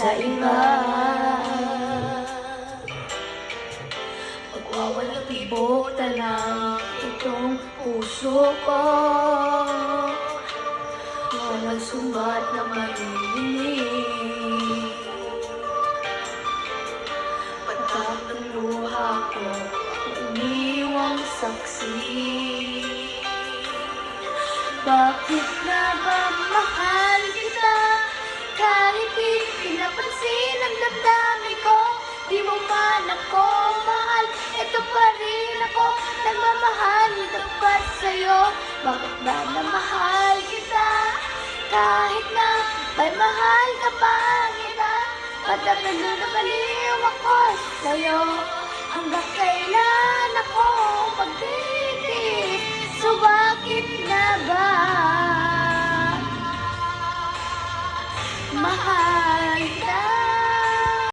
sa iba. Magwawalang tibok na lang itong puso ko. Walang sumat na marinig, patak ng luha ko, iniwang saksi. Bakit na ba mahal kita? Kahit di pinapansin ang damdamin ko, di mo man ako mahal, eto pa rin ako, nagmamahal tapat sa'yo. Bakit ba na mahal kita? Kahit na may mahal ka pa kita, matagal na nabaliw ako sa'yo. Hanggang kailan ako magtitip? So bakit na ba mahal kita?